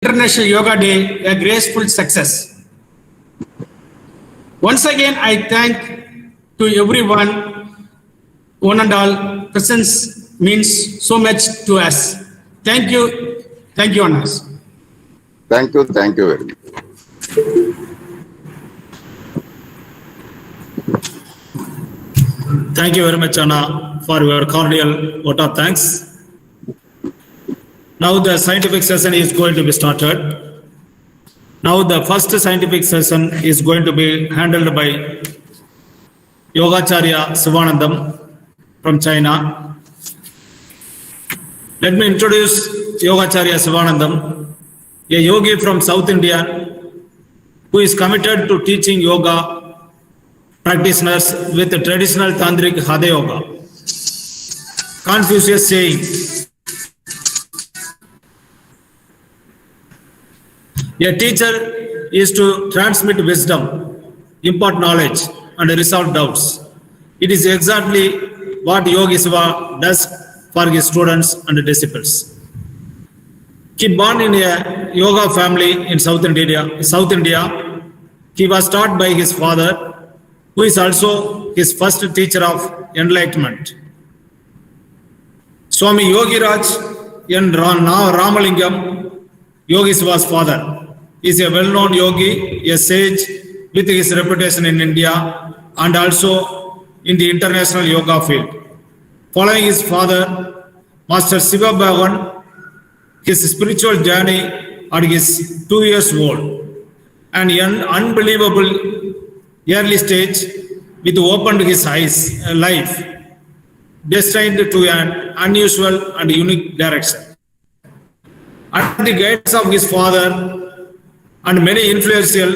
International Yoga Day a graceful success. Once again, I thank to everyone, one and all. Presence means so much to us. Thank you, Anas. Thank you very much. Thank you very much, Anna, for your cordial vote of thanks. Now the scientific session is going to be started. Now the first scientific session is going to be handled by Yogacharya Sivanandam from China. Let me introduce Yogacharya Sivanandam, a yogi from South India who is committed to teaching yoga practitioners with the traditional tantric Hatha Yoga. Confucius saying, a teacher is to transmit wisdom, impart knowledge, and resolve doubts. It is exactly what Yogi Siva does for his students and disciples. He born in a yoga family in South India. He was taught by his father, who is also his first teacher of enlightenment. Swami Yogiraj N. Ramalingam, Yogi Siva's father, is a well-known yogi, a sage with his reputation in India and also in the international yoga field. Following his father, Master Siva Bhavan, his spiritual journey at his 2 years old, and an unbelievable early stage with opened his eyes, life destined to an unusual and unique direction. Under the guidance of his father and many influential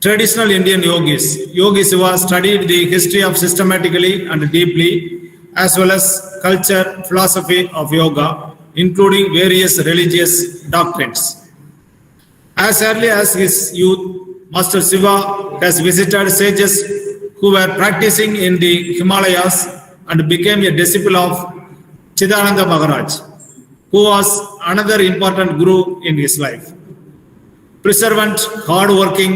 traditional Indian yogis, Yogi Siva studied the history of systematically and deeply, as well as culture, philosophy of yoga, including various religious doctrines. As early as his youth, Master Siva has visited sages who were practicing in the Himalayas and became a disciple of Chidananda Maharaj, who was another important guru in his life. Perseverant, hard-working,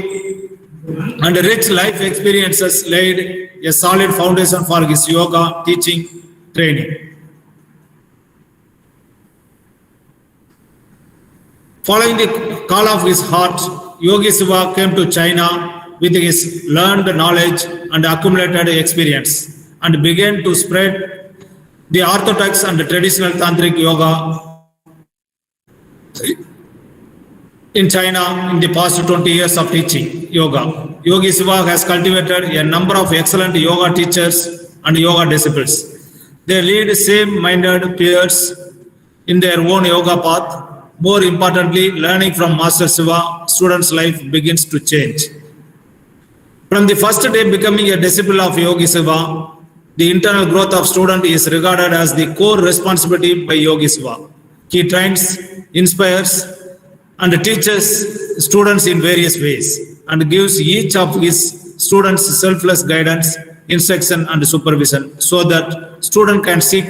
and rich life experiences laid a solid foundation for his yoga teaching training. Following the call of his heart, Yogi Siva came to China with his learned knowledge and accumulated experience and began to spread the orthodox and traditional tantric yoga in China in the past 20 years of teaching yoga. Yogi Siva has cultivated a number of excellent yoga teachers and yoga disciples. They lead same-minded peers in their own yoga path. More importantly, learning from Master Siva, students' life begins to change. From the first day becoming a disciple of Yogi Siva, the internal growth of student is regarded as the core responsibility by Yogi Siva. He trains, inspires, and teaches students in various ways and gives each of his students selfless guidance, instruction, and supervision so that student can seek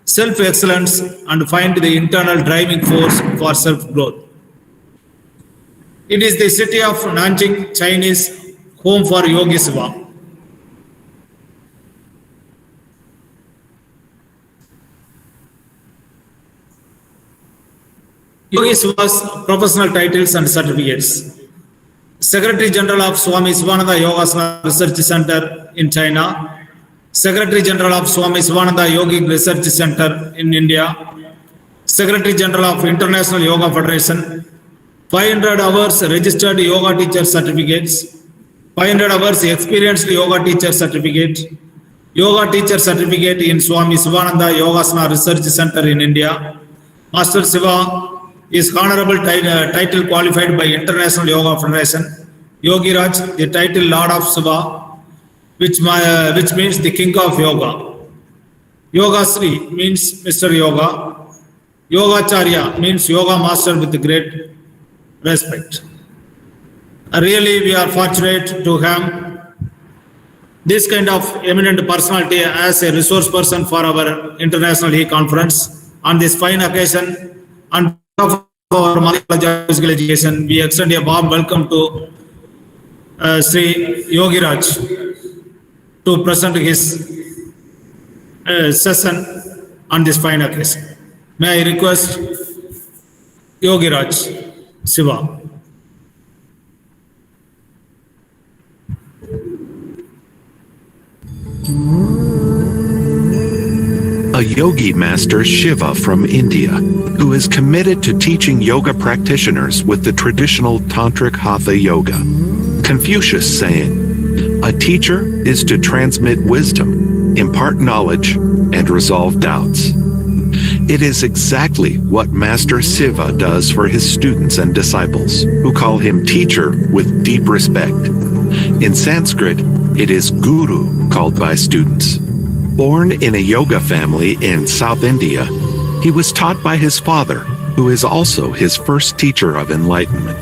self-excellence and find the internal driving force for self-growth. It is the city of Nanjing, Chinese home for Yogi Siva. Yogi Siva's professional titles and certificates. Secretary General of Swami Sivananda Yogasana Research Center in China, Secretary General of Swami Sivananda Yogic Research Center in India, Secretary General of International Yoga Federation, 500 hours registered yoga teacher certificates, 500 hours experienced yoga teacher certificate, yoga teacher certificate in Swami Sivananda Yogasana Research Center in India. Master Siva is honorable title qualified by International Yoga Federation. Yogi Raj, the title Lord of Siva, which means the King of Yoga. Yoga Sri means Mr. Yoga. Yogacharya means Yoga Master with great respect. Really, we are fortunate to have this kind of eminent personality as a resource person for our International E Conference on this fine occasion. On behalf our Malayalam College of Physical Education, we extend a warm welcome to Sri Yogi Raj to present his session on this fine occasion. May I request Yogi Raj Siva. A yogi master Shiva from India, who is committed to teaching yoga practitioners with the traditional tantric hatha yoga. Confucius saying, "A teacher is to transmit wisdom, impart knowledge, and resolve doubts." It is exactly what Master Shiva does for his students and disciples, who call him teacher with deep respect. In Sanskrit, it is guru called by students. Born in a yoga family in South India, he was taught by his father, who is also his first teacher of enlightenment.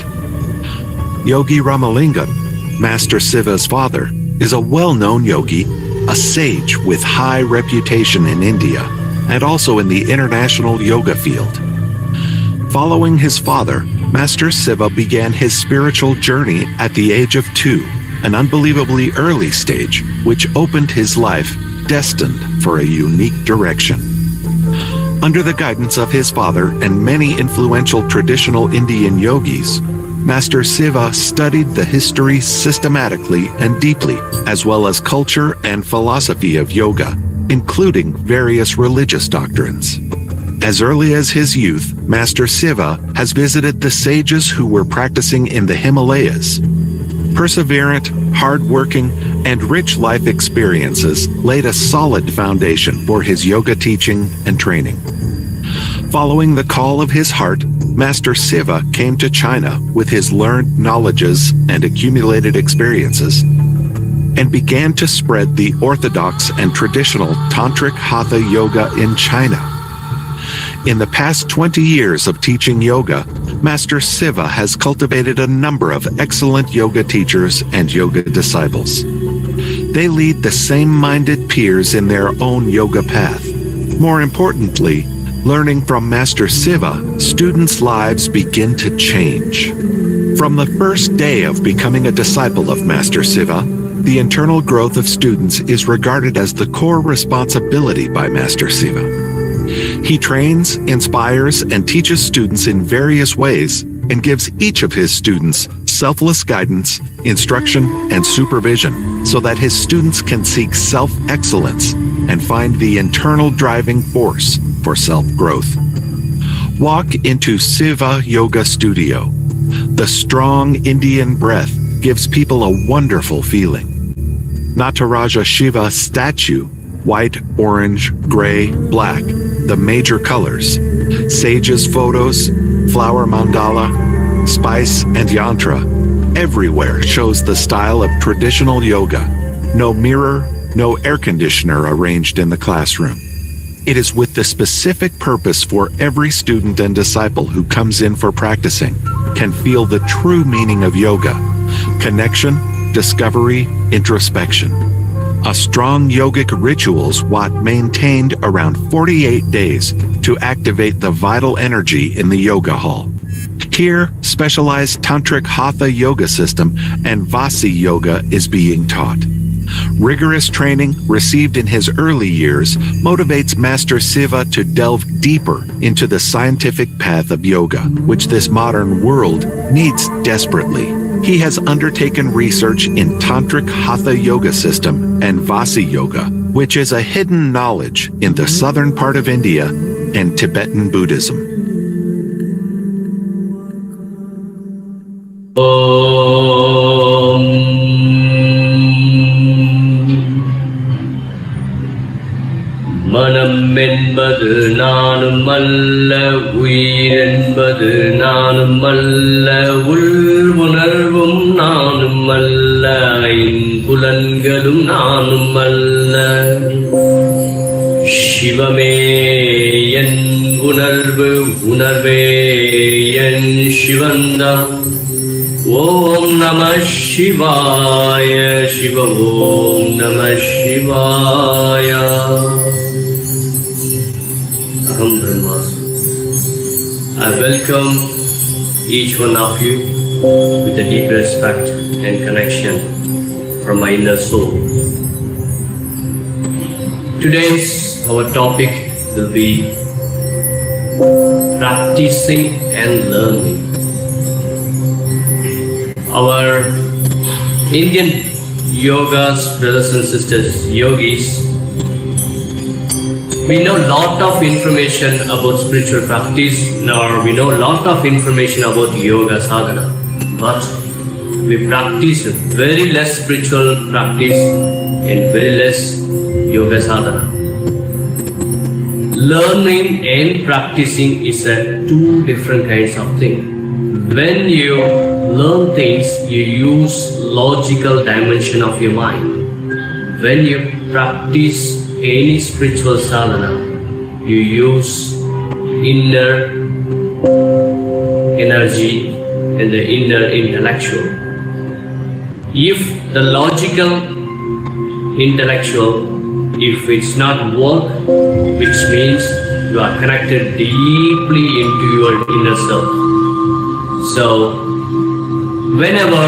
Yogi Ramalingam, Master Shiva's father, is a well-known yogi, a sage with high reputation in India, and also in the international yoga field. Following his father, Master Shiva began his spiritual journey at the age of 2, an unbelievably early stage, which opened his life destined for a unique direction. Under the guidance of his father and many influential traditional Indian yogis, Master Shiva studied the history systematically and deeply, as well as culture and philosophy of yoga, including various religious doctrines. As early as his youth, Master Shiva has visited the sages who were practicing in the Himalayas. Perseverant, hard-working, and rich life experiences laid a solid foundation for his yoga teaching and training. Following the call of his heart, Master Shiva came to China with his learned knowledges and accumulated experiences, and began to spread the orthodox and traditional tantric hatha yoga in China. In the past 20 years of teaching yoga, Master Shiva has cultivated a number of excellent yoga teachers and yoga disciples. They lead the same-minded peers in their own yoga path. More importantly, learning from Master Shiva, students' lives begin to change. From the first day of becoming a disciple of Master Shiva, the internal growth of students is regarded as the core responsibility by Master Shiva. He trains, inspires, and teaches students in various ways and gives each of his students selfless guidance, instruction, and supervision so that his students can seek self-excellence and find the internal driving force for self-growth. Walk into Shiva Yoga Studio. The strong Indian breath gives people a wonderful feeling. Nataraja Shiva statue, white, orange, gray, black, the major colors. Sages' photos, flower mandala, spice, and yantra. Everywhere shows the style of traditional yoga. No mirror, no air conditioner arranged in the classroom. It is with the specific purpose for every student and disciple who comes in for practicing can feel the true meaning of yoga: connection, discovery, introspection. A strong yogic rituals what maintained around 48 days to activate the vital energy in the yoga hall. Here, specialized tantric hatha yoga system and vasi yoga is being taught. Rigorous training received in his early years motivates Master Shiva to delve deeper into the scientific path of yoga, which this modern world needs desperately. He has undertaken research in tantric hatha yoga system and vasi yoga, which is a hidden knowledge in the southern part of India and Tibetan Buddhism. மனம் என்பது நானும் அல்ல, உயிர் என்பது நானும் அல்ல, உள் உணர்வும் நானும் அல்ல, ஐம்புலன்களும் நானும் அல்ல. சிவமே என் உணர்வு, உணர்வே என் சிவந்தான். ஓம் நம சிவாய, சிவ ஓம் நம சிவாய. I welcome each one of you with a deep respect and connection from my inner soul. Today's our topic will be practicing and learning. Our Indian yogas, brothers and sisters, yogis, we know a lot of information about spiritual practice, or we know a lot of information about yoga sadhana, but we practice very less spiritual practice and very less yoga sadhana. Learning and practicing is two different kinds of things. When you learn things, you use logical dimension of your mind. When you practice any spiritual sadhana, you use inner energy and the inner intellectual. If the logical intellectual, if it's not work, which means you are connected deeply into your inner self. So whenever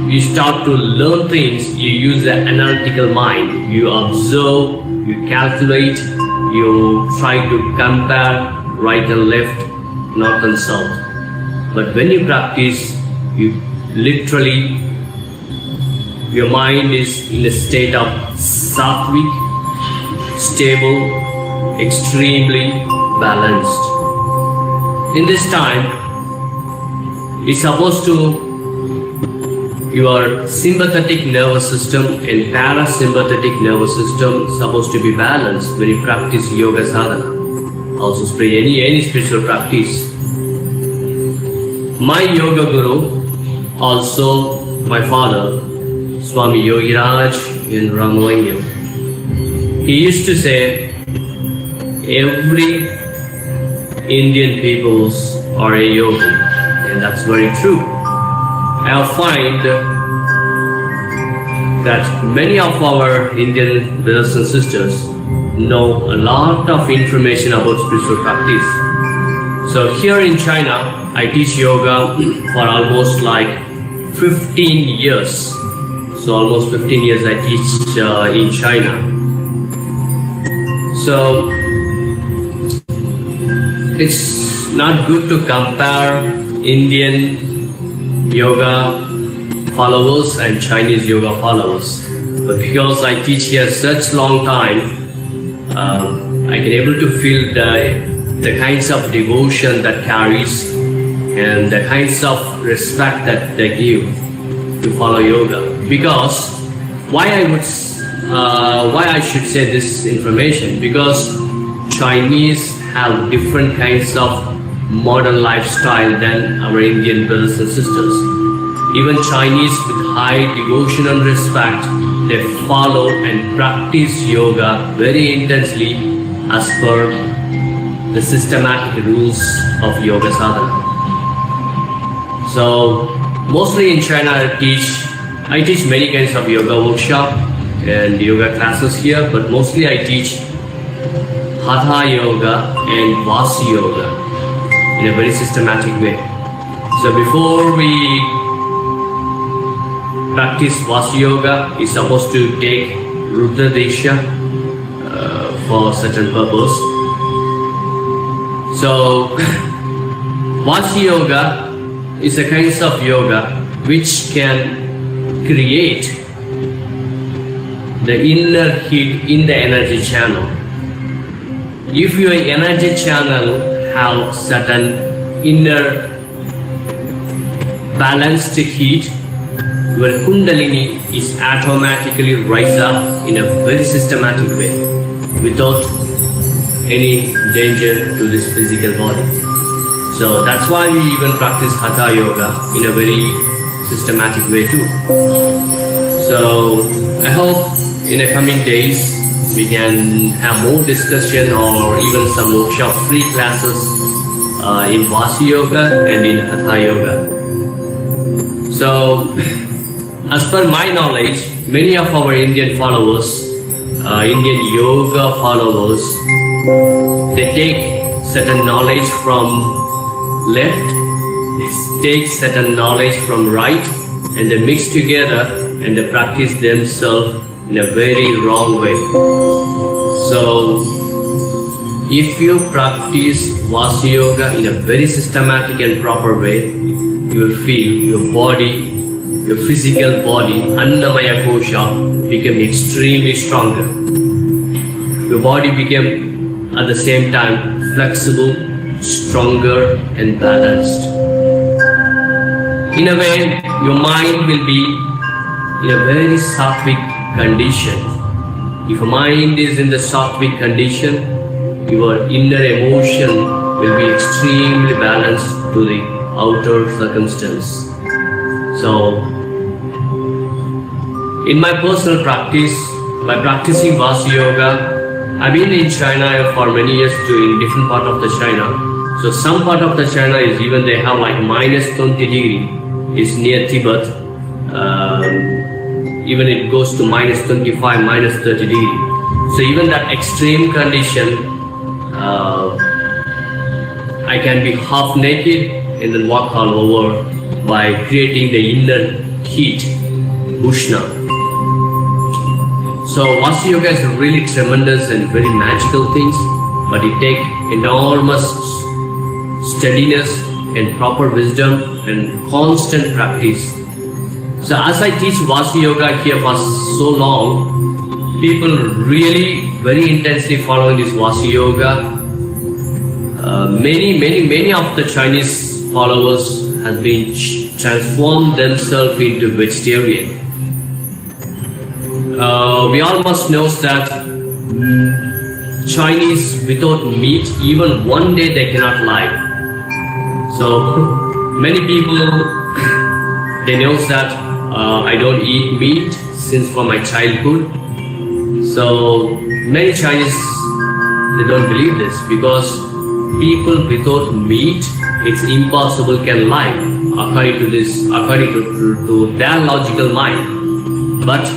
you start to learn things, you use the analytical mind. You observe, you calculate, you try to compare right and left, north and south. But when you practice, you literally, your mind is in a state of sattvic, stable, extremely balanced. In this time, it's supposed to, your sympathetic nervous system and parasympathetic nervous system supposed to be balanced when you practice yoga sadhana. Also any spiritual practice. My yoga guru, also my father, Swami Yogiraj in Ramalingam, he used to say, every Indian peoples are a yogi, and that's very true. I find that many of our Indian brothers and sisters know a lot of information about spiritual practice. So here in China, I teach yoga for almost like 15 years. So almost 15 years I teach in China. So it's not good to compare Indian yoga followers and Chinese yoga followers. But because I teach here such long time, I can able to feel the kinds of devotion that carries and the kinds of respect that they give to follow yoga. Because why I should say this information? Because Chinese have different kinds of modern lifestyle than our Indian brothers and sisters. Even Chinese with high devotion and respect, they follow and practice yoga very intensely as per the systematic rules of yoga sadhana. So mostly in China I teach many kinds of yoga workshop and yoga classes here, but mostly I teach Hatha yoga and Vasi yoga in a very systematic way. So before we practice Vasi yoga, is supposed to take Rudra Diksha for certain purpose. So Vasi yoga is a kind of yoga which can create the inner heat in the energy channel. If your energy channel have certain inner balanced heat, your Kundalini is automatically rise up in a very systematic way without any danger to this physical body. So that's why we even practice Hatha yoga in a very systematic way too. So I hope in the coming days we can have more discussion or even some workshop free classes in Vasi yoga and in Hatha yoga. So as per my knowledge, many of our Indian followers, Indian yoga followers, they take certain knowledge from left They take certain knowledge from right and they mix together and they practice themselves in a very wrong way. So, if you practice Vasa Yoga in a very systematic and proper way, you will feel your body, your physical body, Annamaya Kosha, become extremely stronger. Your body became at the same time flexible, stronger and balanced. In a way, your mind will be in a very sattvic condition. If your mind is in the sattvic condition, your inner emotion will be extremely balanced to the outer circumstance. So, in my personal practice, by practicing Vasa Yoga, I've been in China for many years in different part of the China. So some part of the China is even they have like minus 20 degree. It's near Tibet. Even it goes to minus 25, minus 30 degree. So even that extreme condition, I can be half naked and then walk all over by creating the inner heat, Ushna. So Vasa Yoga is really tremendous and very magical things, but it takes enormous steadiness and proper wisdom and constant practice. So as I teach Vasa Yoga here for so long, people really very intensely following this Vasa Yoga. Many of the Chinese followers have been transformed themselves into vegetarian. We all must know that Chinese without meat, even one day they cannot live. So many people, they know that I don't eat meat since from my childhood. So many Chinese, they don't believe this because people without meat, it's impossible can live according to this, according to their logical mind. But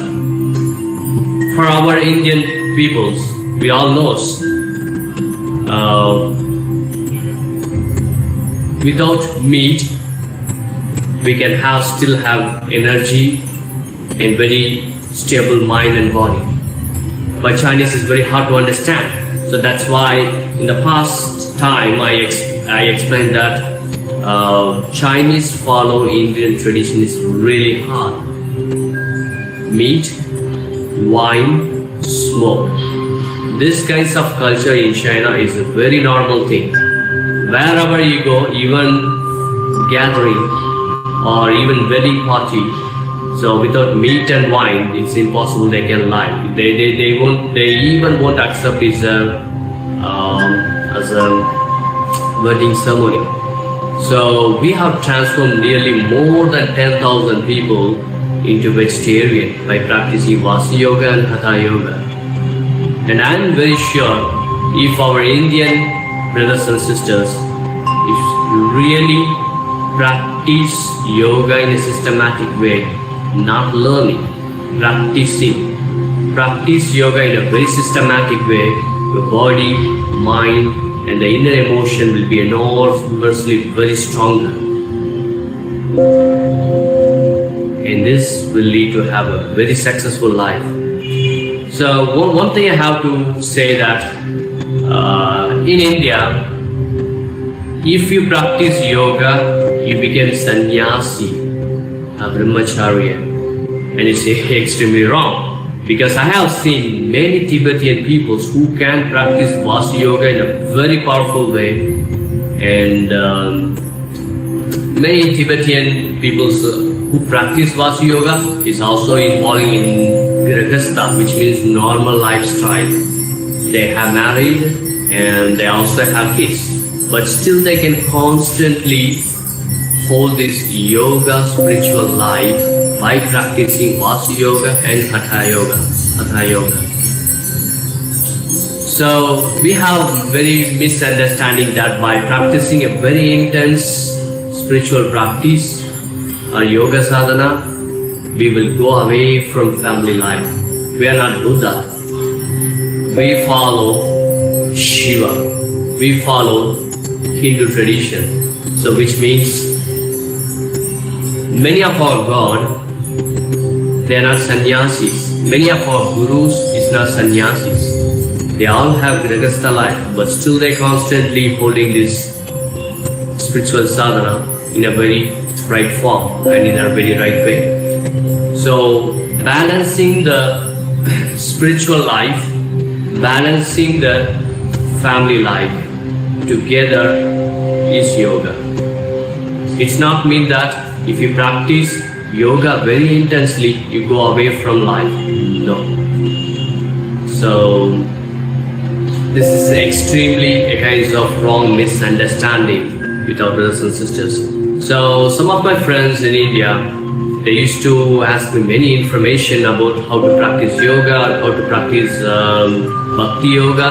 for our Indian peoples, we all know without meat, we can still have energy and very stable mind and body. But Chinese is very hard to understand. So that's why in the past time I explained that Chinese follow Indian tradition is really hard. Meat, wine, smoke. This kinds of culture in China is a very normal thing. Wherever you go, even gathering or even wedding party, so without meat and wine, it's impossible they can live. They even won't accept it as a wedding ceremony. So we have transformed nearly more than 10,000 people into vegetarian by practicing Vasa Yoga and Hatha Yoga. And I'm very sure if our Indian brothers and sisters, if really practice yoga in a systematic way, not learning, practice yoga in a very systematic way, your body, mind, and the inner emotion will be enormously very stronger. And this will lead to have a very successful life. So one thing I have to say that in India, if you practice yoga, you become sannyasi, a brahmacharya, and it's extremely wrong. Because I have seen many Tibetan peoples who can practice Vasa Yoga in a very powerful way, and many Tibetan peoples who practice Vasa Yoga is also involving in Grihastha, which means normal lifestyle. They have married and they also have kids, but still they can constantly hold this yoga spiritual life by practicing Vasa Yoga and Hatha Yoga. So we have very misunderstanding that by practicing a very intense spiritual practice or yoga sadhana, we will go away from family life. We are not Buddha. We follow Shiva. We follow Hindu tradition. So which means many of our God, they are not sannyasis. Many of our gurus is not sannyasis. They all have grihastha life, but still they constantly holding this spiritual sadhana in a very right form and in a very right way. So balancing the spiritual life, balancing the family life together is yoga. It's not mean that if you practice yoga very intensely, you go away from life. No. So this is extremely a kind of wrong misunderstanding with our brothers and sisters. So some of my friends in India, they used to ask me many information about how to practice yoga, how to practice bhakti yoga.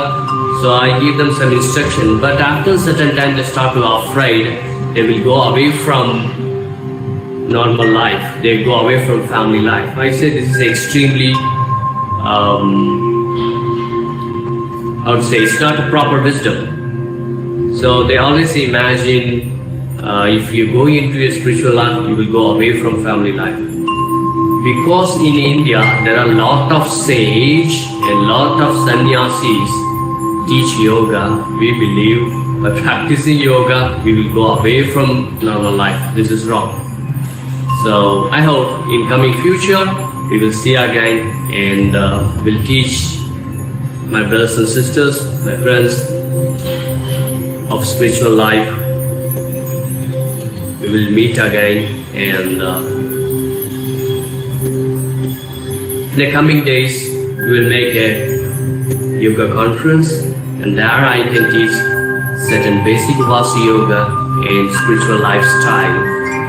So I give them some instruction, but after a certain time they start to afraid. They will go away from normal life. They go away from family life. I say this is extremely, I would say it's not a proper wisdom. So they always imagine if you go into a spiritual life, you will go away from family life. Because in India, there are a lot of sage and lot of sannyasis teach yoga. We believe by practicing yoga, we will go away from normal life. This is wrong. So I hope in coming future, we will see again and will teach my brothers and sisters, my friends of spiritual life. We will meet again and in the coming days, we will make a yoga conference and there I can teach certain basic Vasa yoga and spiritual lifestyle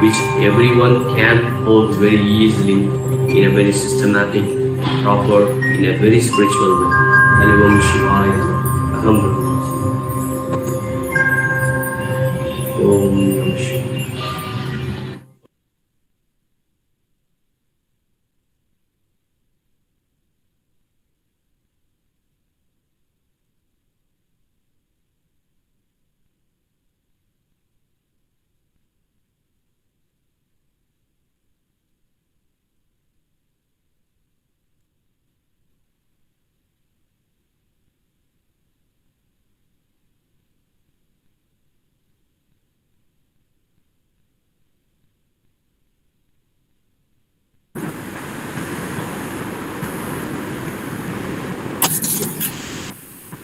which everyone can hold very easily in a very systematic, proper, in a very spiritual way. Om Shivaya, Aham Brahmasmi. Om Shivaya.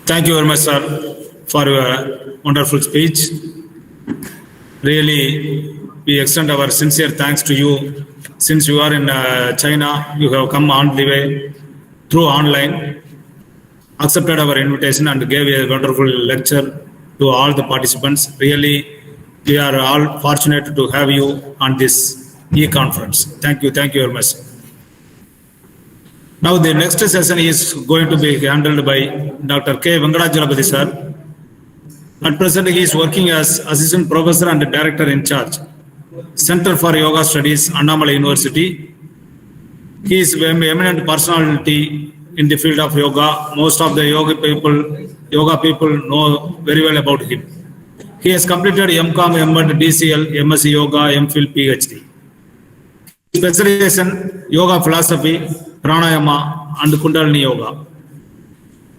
Thank you very much, sir, for your wonderful speech. Really, we extend our sincere thanks to you. Since you are in China, you have come on the way through online, accepted our invitation and gave a wonderful lecture to all the participants. Really, we are all fortunate to have you on this e-conference. Thank you very much. Now the next session is going to be handled by Dr. K. Venkadachalamurthy sir. At present, he is working as Assistant Professor and Director in Charge, Center for Yoga Studies, Annamalai University. He is an eminent personality in the field of yoga. Most of the yoga people know very well about him. He has completed MCOM, M.Ed, DCL, MSc Yoga, MPhil, PhD. Specialization, Yoga Philosophy, Pranayama and Kundalini Yoga.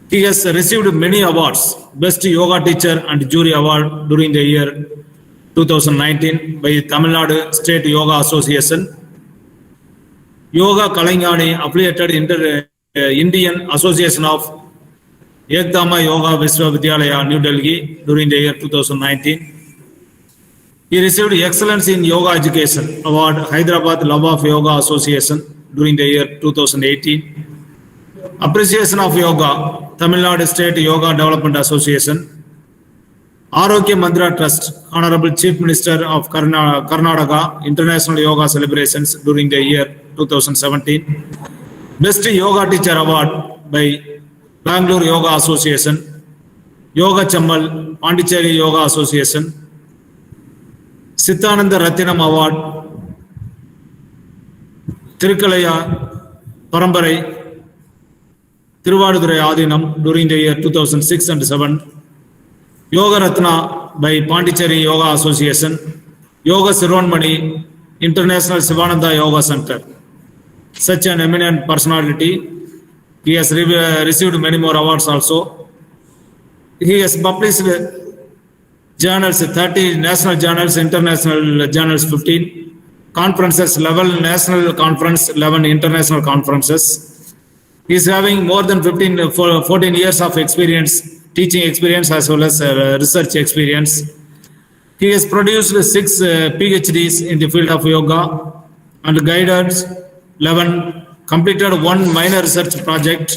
He has received many awards, Best Yoga Teacher and Jury Award during the year 2019 by Tamil Nadu State Yoga Association, Yoga Kalangani affiliated Indian Association of Ekdama Yoga Vishwavidyalaya, New Delhi during the year 2019. He received Excellence in Yoga Education Award, Hyderabad Love of Yoga Association during the year 2018. Appreciation of Yoga, Tamil Nadu State Yoga Development Association. Arogya Mandira Trust, Honorable Chief Minister of Karnataka, International Yoga Celebrations during the year 2017. Best Yoga Teacher Award by Bangalore Yoga Association, Yoga Chammal, Pondicherry Yoga Association. Sithananda Ratinam Award, Tirukalaya Parambarai, Tiruvadurai Adinam during the year 2006 and 7. Yoga Ratna by Pondicherry Yoga Association, Yoga Sirvanmani International Sivananda Yoga Center. Such an eminent personality. He has received many more awards also. He has published journals, 30 national journals, international journals 15, conferences 11, national conference 11, international conferences. He is having more than 14 years of experience, teaching experience as well as research experience. He has produced 6 PhDs in the field of yoga and guided 11, completed 1 minor research project.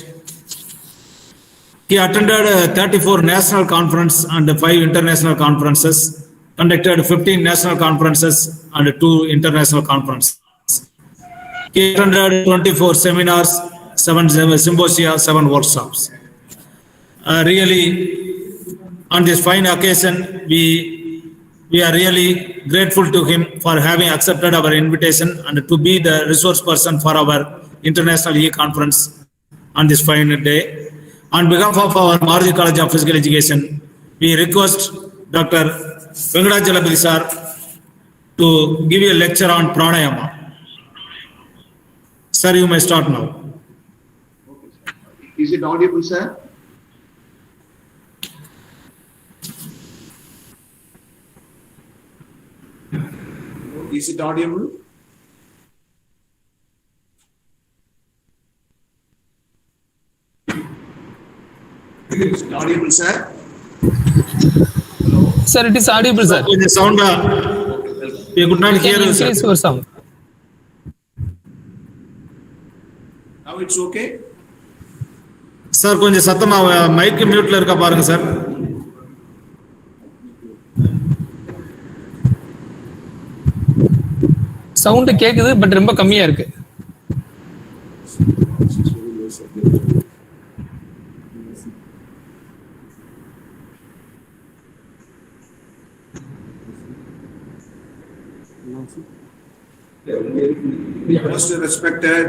He attended 34 national conferences and 5 international conferences, conducted 15 national conferences and 2 international conferences. He attended 24 seminars, 7 symposia, 7 workshops. Really, on this fine occasion, we are really grateful to him for having accepted our invitation and to be the resource person for our international e-conference on this fine day. On behalf of our Maruti College of Physical Education, we request Dr. Venkatachalapati sir to give you a lecture on pranayama. Sir, you may start now. Is it audible, sir? Is it audible? Is it audible, sir? Sir, it is audible, sir. The sound, we could not hear you, sir. Increase your sound. Now it's okay? Sir கொஞ்சம் சத்தமா mic மியூட்ல இருக்க பாருங்க sir. Sound கேக்குது but ரொம்ப கம்மியா இருக்கு. Most respected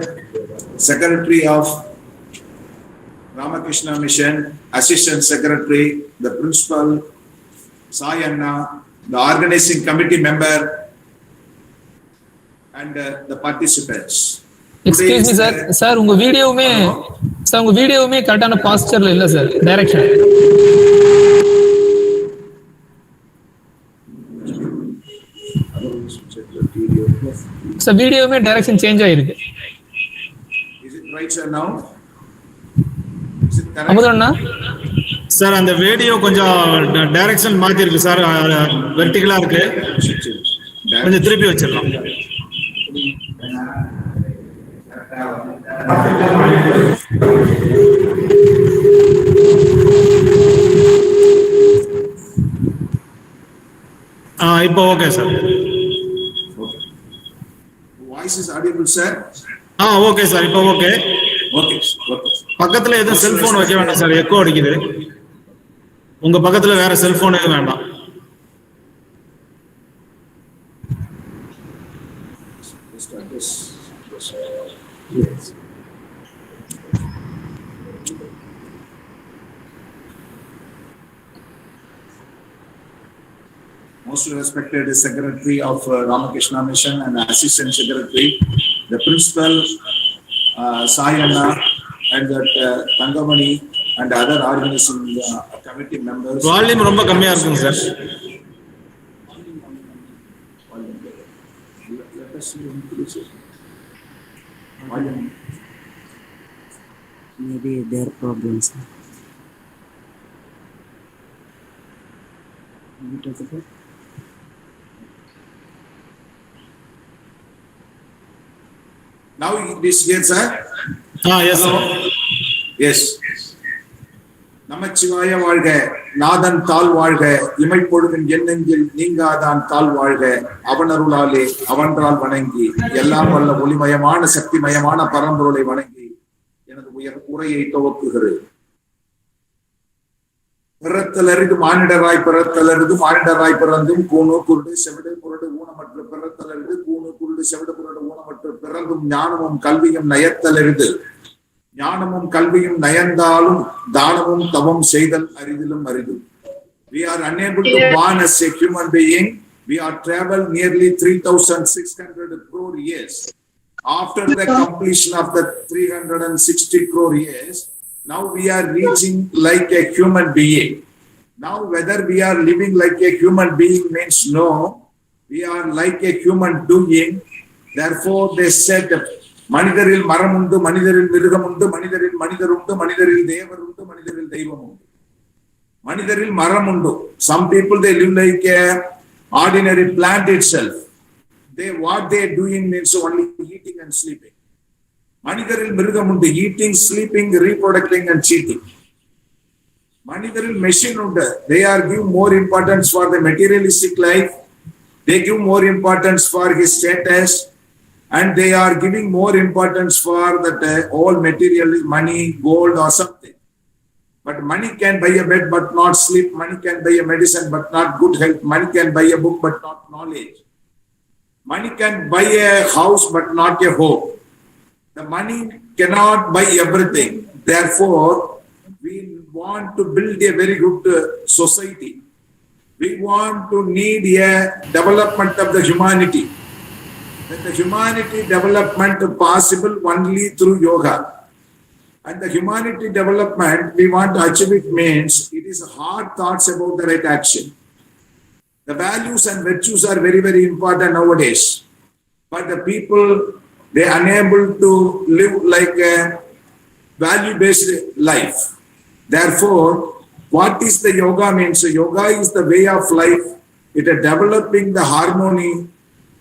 Secretary of Ramakrishna Mission, Assistant Secretary, the Principal, Sai Anna, the Organizing Committee member, and the participants. Excuse me, sir. Sir, உங்க வீடியோவுமே கரெக்டான பாஸ்டர்ல இல்ல சார். டைரக்ஷன். சார் வீடியோவுமே டைரக்ஷன் சேஞ்ச் ஆயிருக்கு. Is it right, sir, now? அமுதண்ணா sir அந்த video கொஞ்சம் டைரக்ஷன் மாத்தி இருக்கு சார், வெர்டிகலா இருக்கு, கொஞ்சம் திருப்பி வச்சிடலாம். இப்போ okay sir. Voice is audible, sir? Okay sir, இப்போ ஓகே. Okay. பக்கத்துல எதுவும் செல்போன் வைக்க வேண்டாம் சார், எக்கோ அடிக்குது. உங்க பக்கத்துல வேற செல்போன் எதுவும் வேண்டாம். Most respected Secretary of Ramakrishna Mission and Assistant Secretary, the Principal, Sai Anna, and that Tangamani and other organizing committee members. Volume ரொம்ப கம்மியா இருக்குங்க sir. Let us increase it. Volume. Maybe their problems. Now it is here, sir. Yes sir. Yes. நமச்சிவாய வாழ்க, நாதன் தாழ் வாழ்க, இமைப்பொழுதின் எண்ணெஞ்சில் நீங்காதான் தாழ் வாழ்க, அவனருளாலே அவன்றால் வணங்கி, எல்லாம் வல்ல ஒளிமயமான சக்திமயமான பரம்பொருளை வணங்கி எனது உரையை துவக்குகிறேன். பிறத்தலரிது மானிடராய் பிறத்தலரிது மானிடராய் பிறந்தும் கூணு குருடு செவிடு குருடு ஊனமற்று பிறத்தலரிது கூணு குருடு செவிடு குருடு ஊனமற்று பிறந்தும் ஞானமும் கல்வியும் நயத்தலரிது ஞானமும் கல்வியும் நயந்தாலும் தானமும் தவம் செய்தல் அரிதிலும் அரிதும். We are unable to born as a human being We are traveled nearly 3,600 crore years. After the completion of the 360 crore years, now we are reaching like a human being. Now whether we are living like a human being means no, we are like a human doing. Therefore they said, மனிதரில் மரம் உண்டு, மனிதரில் மிருகம் உண்டு, மனிதரில் மனிதர் உண்டு, மனிதரில் தேவர் உண்டு, மனிதரில் தெய்வம் உண்டு. மனிதரில் மரம் உண்டு. Some people they live like a ordinary plant itself. What they are doing means only eating and sleeping. மனிதரில் மிருகம் உண்டு, eating, sleeping, reproducing and cheating. மனிதரில் machine உண்டு. They are give more importance for the materialistic life. They give more importance for his status. And they are giving more importance for that all material, money, gold or something. But money can buy a bed but not sleep. Money can buy a medicine but not good health. Money can buy a book but not knowledge. Money can buy a house but not a home. The money cannot buy everything. Therefore, we want to build a very good society. We want to need a development of the humanity. That the humanity development possible only through yoga. And the humanity development we want to achieve it means it is hard thoughts about the right action. The values and virtues are very, very important nowadays. But the people, they are unable to live like a value-based life. Therefore, what is the yoga means? Yoga is the way of life. It is developing the harmony.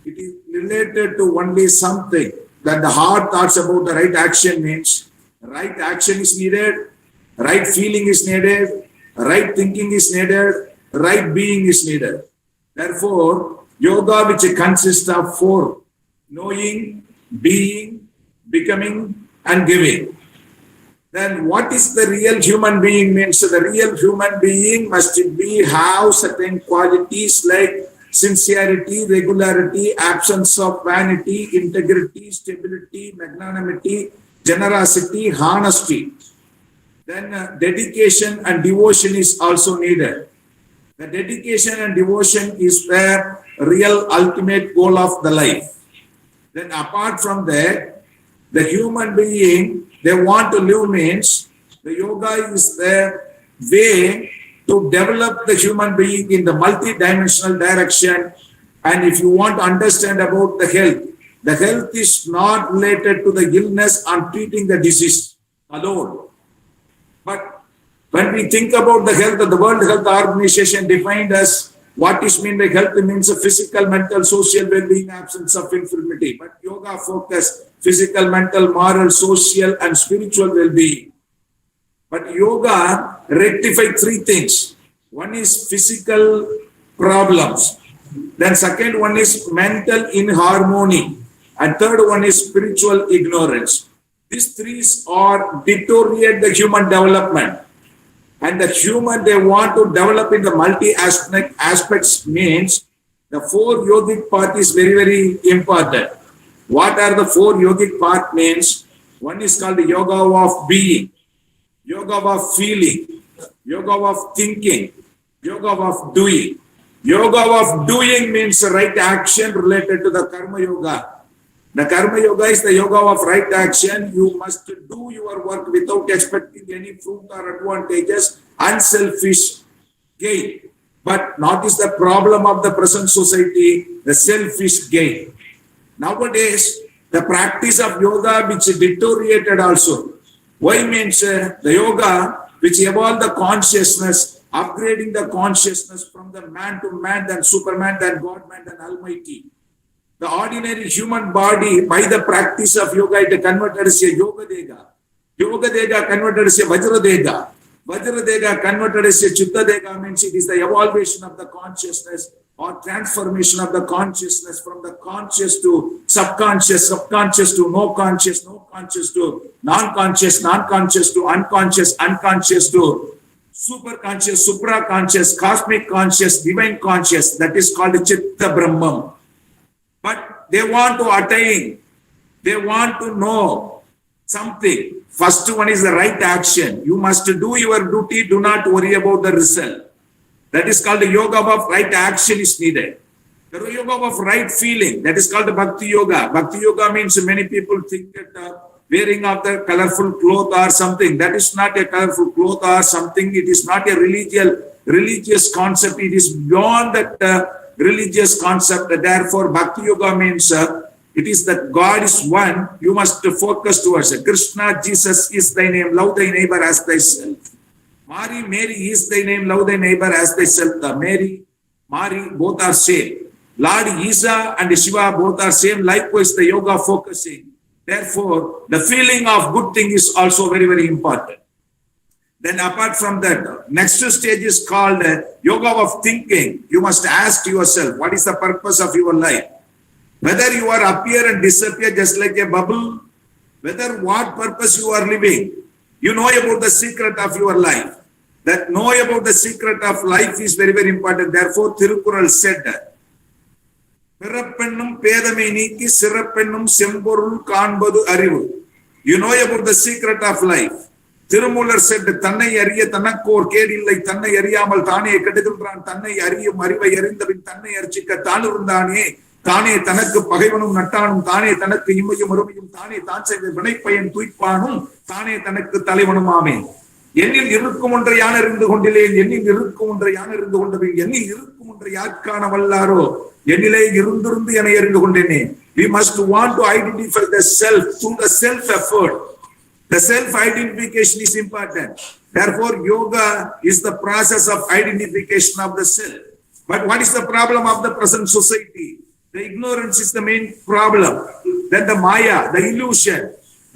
It is related to only something that the hard thoughts about the right action means right action is needed, right feeling is needed, right thinking is needed, right being is needed. Therefore, yoga which consists of four: knowing, being, becoming and giving. Then what is the real human being means? The real human being must have certain qualities like sincerity, regularity, absence of vanity, integrity, stability, magnanimity, generosity, honesty. Then dedication and devotion is also needed. The dedication and devotion is the real ultimate goal of the life. Then apart from that, the human being, they want to live means the yoga is the way to develop the human being in the multi-dimensional direction. And if you want to understand about the health is not related to the illness and treating the disease alone. But when we think about the health, the World Health Organization defined as what is mean by health means a physical, mental, social well-being, absence of infirmity. But yoga focus physical, mental, moral, social and spiritual well-being. But yoga rectify three things. One is physical problems. Then second one is mental inharmony. And third one is spiritual ignorance. These three are deteriorate the human development. And the human they want to develop in the multi-aspects means the four yogic path is very, very important. What are the four yogic path means? One is called the yoga of being, yoga of feeling, yoga of thinking, yoga of doing. Yoga of doing means right action related to the karma yoga. The karma yoga is the yoga of right action. You must do your work without expecting any fruit or advantages, unselfish gain. But not is the problem of the present society, the selfish gain. Nowadays, the practice of yoga which deteriorated also. Why means the yoga which evolved the consciousness, upgrading the consciousness from the man to man, then Superman, then God-man, then Almighty. The ordinary human body, by the practice of yoga, it converted as a Yoga Dega. Yoga Dega converted as a Vajra Dega. Vajra Dega converted as a Chitta Dega means it is the evaluation of the consciousness or transformation of the consciousness from the conscious to subconscious, subconscious to no conscious to non-conscious, non-conscious to unconscious, unconscious to super conscious, supra-conscious, cosmic conscious, divine conscious. That is called Chitta Brahman. But they want to attain, they want to know something. First one is the right action. You must do your duty, do not worry about the result. That is called the yoga of right action is needed. The yoga of right feeling, that is called Bhakti Yoga. Bhakti Yoga means many people think that wearing of the colorful cloth or something. That is not a colorful cloth or something. It is not a religious concept. It is beyond that religious concept. Therefore, Bhakti Yoga means it is that God is one. You must focus towards it. Krishna, Jesus is thy name. Love thy neighbor as thyself. Mary is thy name. Love thy neighbor as thyself. Mary, both are same. Lord Isa and Shiva both are same. Likewise, the yoga focusing. Therefore, the feeling of good thing is also very, very important. Then apart from that, next stage is called yoga of thinking. You must ask yourself, what is the purpose of your life? Whether you are appear and disappear just like a bubble, whether what purpose you are living, you know about the secret of your life. That know about the secret of life is very, very important. Therefore, Thirukural said that, பிறப்பென்னும் பேதமை நீக்கி சிறப்பென்னும் செம்பொருள் காண்பது அறிவு. You know about the secret of life. Thirumoolar said, தன்னை அறிய தனக்கோர் கேடில்லை, தன்னை அறியாமல் தானே கெடுகின்றான், தன்னை அறியும் அறிவை அறிந்தபின் தன்னை அர்ச்சிக்க தானிருந்தானே, தானே தனக்கு பகைவனும் நட்டானும், தானே தனக்கு இம்மையும் அருமையும், தானே தான் செய்த வினைப்பயன் துய்ப்பானும், தானே தனக்கு தலைவனும் ஆமே. என்னில் இருக்கும் ஒன்றை யான் அறிந்து கொண்டிலேன், என்னில் இருக்கும் ஒன்றை யான் அறிந்து கொண்டபின், என்னில் இருக்கும் ஒன்றை யார்காண வல்லாரோ, என்னிலே இருந்திருந்து என அறிந்து கொண்டேனே. We must want to identify the self through the self effort. The self identification is important. Therefore, yoga is the process of identification of the self. But what is the problem of the present society? The ignorance is the main problem. Then the maya, the illusion,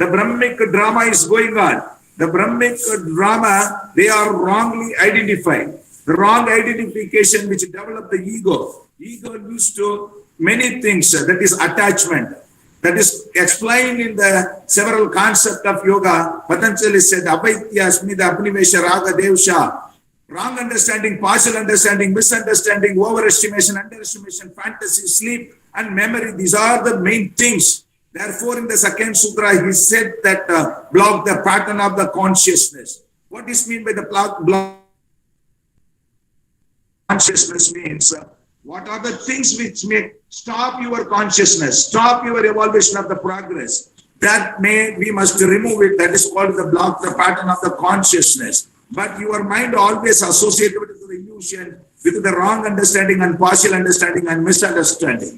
the Brahmic drama is going on. The Brahmic drama, they are wrongly identified. The wrong identification which develop the ego. Ego leads to many things. That is attachment. That is explained in the several concepts of yoga. Patanjali said, Apaitya, Smita, Apnivesha, Raga, Devsha. Wrong understanding, partial understanding, misunderstanding, overestimation, underestimation, fantasy, sleep, and memory. These are the main things. Therefore, in the second sutra, he said that block the pattern of the consciousness. What is meant by the block consciousness means? What are the things which may stop your consciousness, stop your evolution of the progress? That we must remove it. That is called the block, the pattern of the consciousness. But your mind always associated with the illusion, with the wrong understanding and partial understanding and misunderstanding.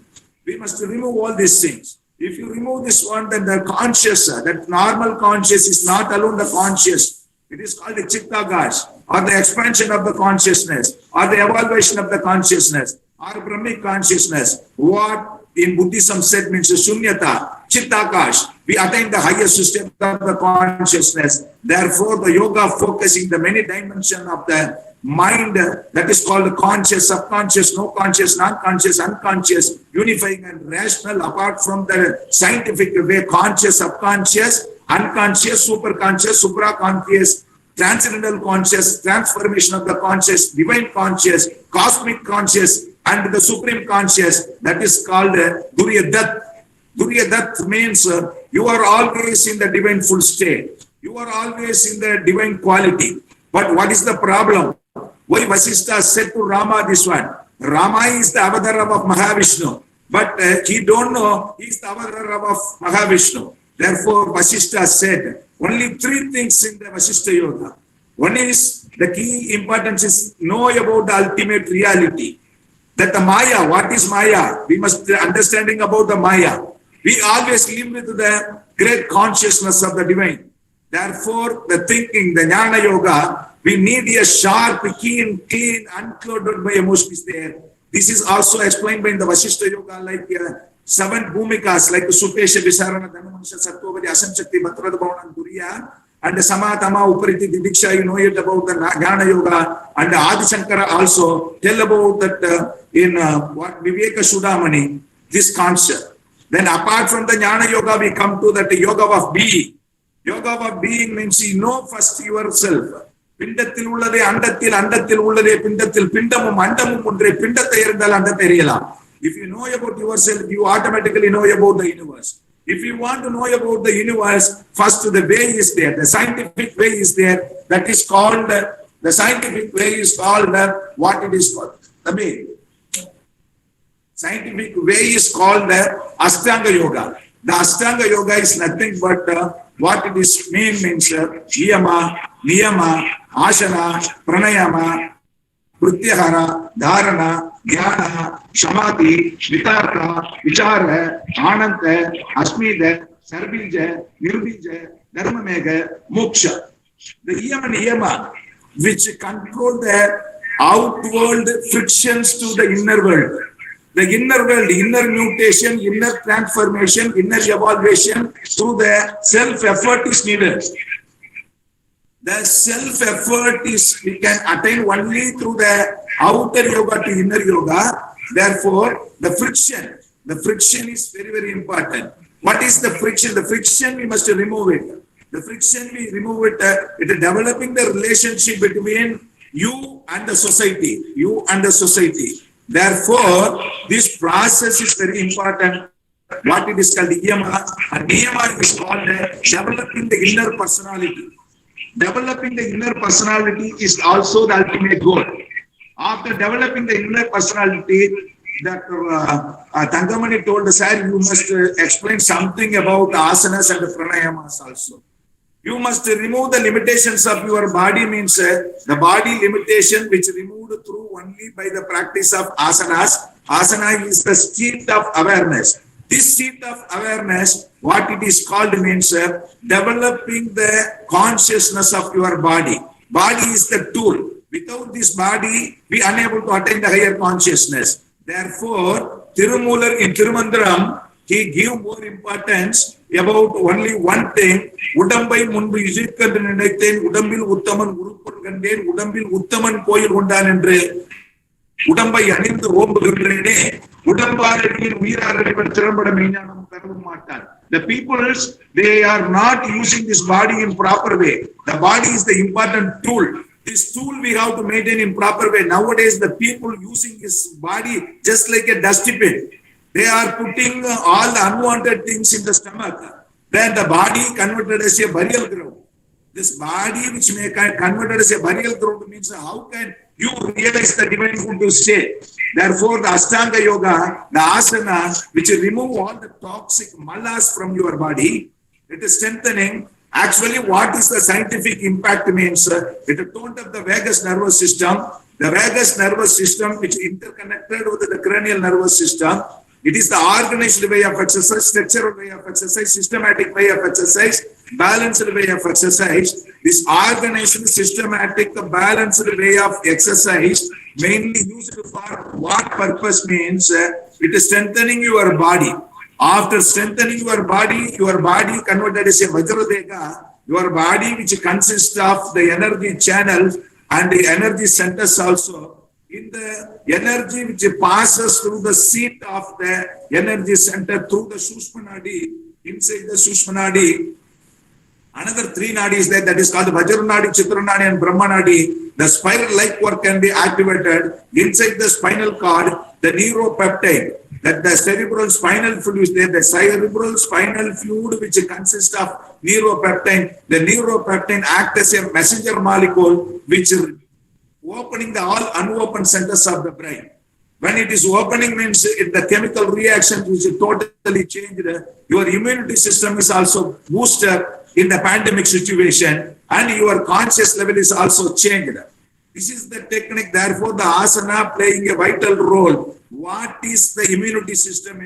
We must remove all these things. If you remove this one, then the conscious, that normal conscious is not alone the conscious. It is called the chittagash, or the expansion of the consciousness, or the evaluation of the consciousness, or Brahmic consciousness. What in Buddhism said means shunyata, chittagash. We attain the highest system of the consciousness. Therefore, the yoga focusing the many dimensions of the mind, that is called conscious, subconscious, no conscious, non-conscious, unconscious, unifying and rational, apart from the scientific way, conscious, subconscious, unconscious, superconscious, supraconscious, transcendental conscious, transformation of the conscious, divine conscious, cosmic conscious, and the supreme conscious. That is called Duryadat. Duryadat means you are always in the divine full state. You are always in the divine quality. But what is the problem? Why Vasishtha said to Rama this one? Rama is the avatar of Mahavishnu. But he don't know he is the avatar of Mahavishnu. Therefore, Vasishtha said, only three things in the Vasishtha Yoga. One is, the key importance is know about the ultimate reality. That the Maya, what is Maya? We must understanding about the Maya. We always live with the great consciousness of the divine. Therefore, the thinking, the Jnana Yoga, we need a sharp, keen, clean, unclouded by emotion is there. This is also explained by the Vasishtha Yoga, like 7 bhumikas, like Supesha, Visarana, Dhanamansha, Sattva, Asamshakti, Bhatrada, Bhavana, and Turiya, and the Samatama, Upariti, Diksha, you know it about the Jnana Yoga, and the Adi Shankara also tell about that in what Viveka Sudamani, this concept. Then apart from the Jnana Yoga, we come to that yoga of being. Yoga of being means you know first yourself. Pindathil ullade, andathil ullade, pindathil, pindamum, andamum undre, pindathai irundal andathai eriyala. If you know about yourself, you automatically know about the universe. If you want to know about the universe, first the way is there. The scientific way is there. That is called, the scientific way is called, what it is called? The way. scientific way is called Ashtanga Yoga. The Ashtanga Yoga is nothing but what it is means Yama, Niyama, Asana, Pranayama, Pratyahara, Dharana, Dhyana, Samadhi, Vitarka, Vichara, Ananta, Asmida, Sarvija, Nirbija, Dharmamega, Moksha. The Yama which control the outward frictions to the inner world. The inner world, inner mutation, inner transformation, inner evaluation through the self-effort is needed. The self-effort is we can attain only through the outer yoga to inner yoga. Therefore, the friction is very, very important. What is the friction? The friction we must remove it. The friction we remove it, it is developing the relationship between you and the society. You and the society. Therefore, this process is very important. What it is called Niyama, and Niyama is called developing the inner personality. Developing the inner personality is also the ultimate goal. After developing the inner personality, that Tangamani told us, sir, you must explain something about asanas and pranayamas also. You must remove the limitations of your body, means the body limitation which removed through only by the practice of asanas. Asana is the state of awareness. This state of awareness, what it is called means developing the consciousness of your body. Body is the tool. Without this body, we are unable to attain the higher consciousness. Therefore, Tirumular in Tirumandaram, he gave more importance about only one thing. Udambai munbu izikkandu ninaithen, udambil uttaman uruppan kandeen, udambil uttaman koyil kondanendre, udambai anindu ombugirrene, udambaaril veeraril thirambada meinyanam karuvum maattar. The peoples, they are not using this body in proper way. The body is the important tool. This tool we have to maintain in proper way. Nowadays, the people using this body just like a dustbin. They are putting all the unwanted things in the stomach. Then the body converted as a burial ground. This body which may converted as a burial ground means how can you realize the divine food to stay? Therefore, the Ashtanga Yoga, the asana, which remove all the toxic malas from your body, it is strengthening. Actually, what is the scientific impact means? It toned up the vagus nervous system. The vagus nervous system which interconnected with the cranial nervous system. It is the organized way of exercise, structural way of exercise, systematic way of exercise, balanced way of exercise. This organized, systematic, balanced way of exercise mainly used for what purpose means? It is strengthening your body. After strengthening your body converted as a Vajradega, your body which consists of the energy channels and the energy centers also. In the energy which passes through the seat of the energy center through the Sushma Nadi, inside the Sushma Nadi, another three nadis there, that is called the Vajra Nadi, Chitra Nadi and Brahma Nadi. The spiral-like work can be activated inside the spinal cord, the neuropeptide, that the cerebral spinal fluid is there, the cerebral spinal fluid which consists of neuropeptide. The neuropeptide acts as a messenger molecule which opening the all unopened centers of the brain. When it is opening means the chemical reaction which is totally changed. Your immunity system is also boosted in the pandemic situation and your conscious level is also changed. This is the technique. Therefore, the asana playing a vital role. What is the immunity system?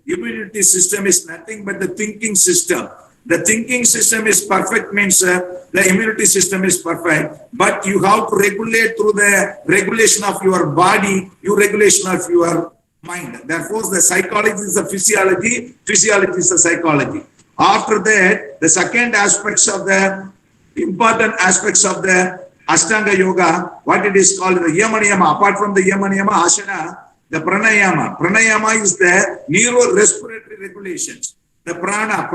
Immunity system is nothing but the thinking system. The thinking system is perfect means the immunity system is perfect, but you have to regulate through the regulation of your body, your regulation of your mind. Therefore, the psychology is the physiology, physiology is the psychology. After that, the second aspects of the important aspects of the Ashtanga Yoga, what it is called the Yamaniyama. Apart from the Yamaniyama, Asana, the Pranayama. Pranayama is the neuro-respiratory regulations. The prana,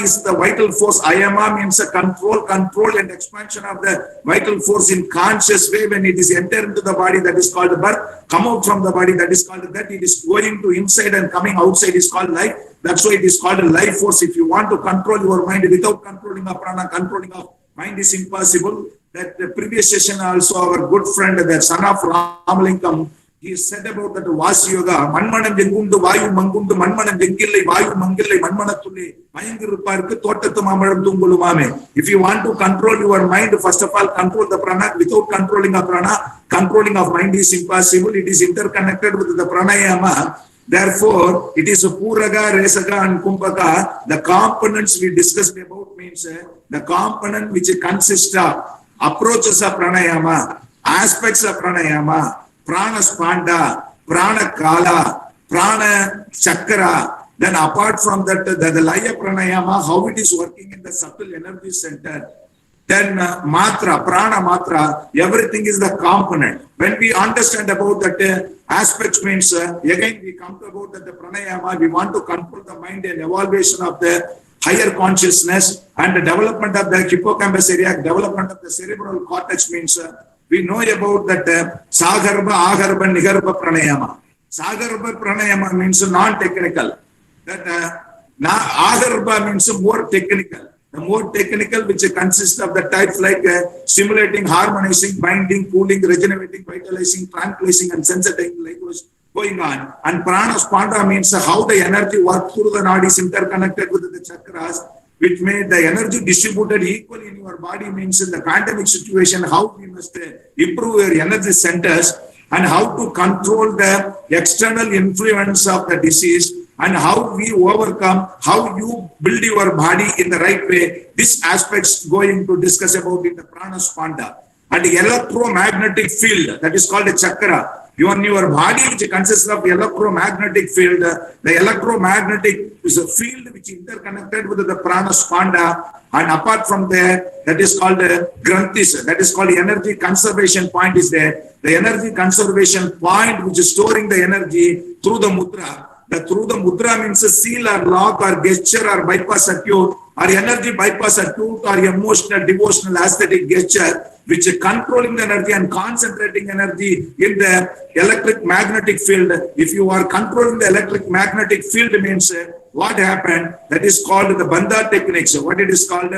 is the vital force. Ayama means a control and expansion of the vital force in conscious way. When it is entered into the body, that is called birth. Come out from the body, that is called that. It is going to inside and coming outside is called life. That's why it is called a life force. If you want to control your mind without controlling of prana, controlling of mind is impossible. That the previous session also our good friend, the son of Ramalingam, he said about that Vasi Yoga, Manmanam Jengundu, Vayu Mangundu, Manmanam Jengile, Vayu Mangile, Manmanatule, Mayangiru Park, Totatamam Tungulumame. If you want to control your mind, first of all, control the prana. Without controlling a prana, controlling of mind is impossible. It is interconnected with the pranayama. Therefore, it is a Puraga, Resaga, and Kumbhaka. The components we discussed about means the component which consists of approaches of pranayama, aspects of pranayama, prana spanda, prana kala, prana chakra. Then apart from that, the laya pranayama, how it is working in the subtle energy center. Then matra, prana matra, everything is the component. When we understand about that aspects means, again we come to about that the pranayama, we want to control the mind and evaluation of the higher consciousness and the development of the hippocampus area, development of the cerebral cortex means, we know about that Sagarbha, Agarbha, Nigarbha pranayama. Sagarbha pranayama means non-technical. That Agarbha means more technical. The more technical, which consists of the types like stimulating, harmonizing, binding, cooling, regenerating, vitalizing, tranquilizing, and sensitizing, like was going on. And prana spanda means how the energy works through the nadis interconnected with the chakras, which made the energy distributed equally in your body means in the pandemic situation, how we must improve your energy centers and how to control the external influence of the disease and how we overcome, how you build your body in the right way. These aspects going to discuss about in the prana spanda. And the electromagnetic field, that is called a chakra. Your body, which consists of electromagnetic field, the electromagnetic is a field which is interconnected with the prana spanda, and apart from there, that is called granthis, that is called the energy conservation point is there. The energy conservation point which is storing the energy through the mudra. Through the mudra means a seal or lock or gesture or bypass circuit or energy bypass circuit or emotional, devotional, aesthetic gesture, which is controlling the energy and concentrating energy in the electric magnetic field. If you are controlling the electric magnetic field means what happened, that is called the bandha techniques. What it is called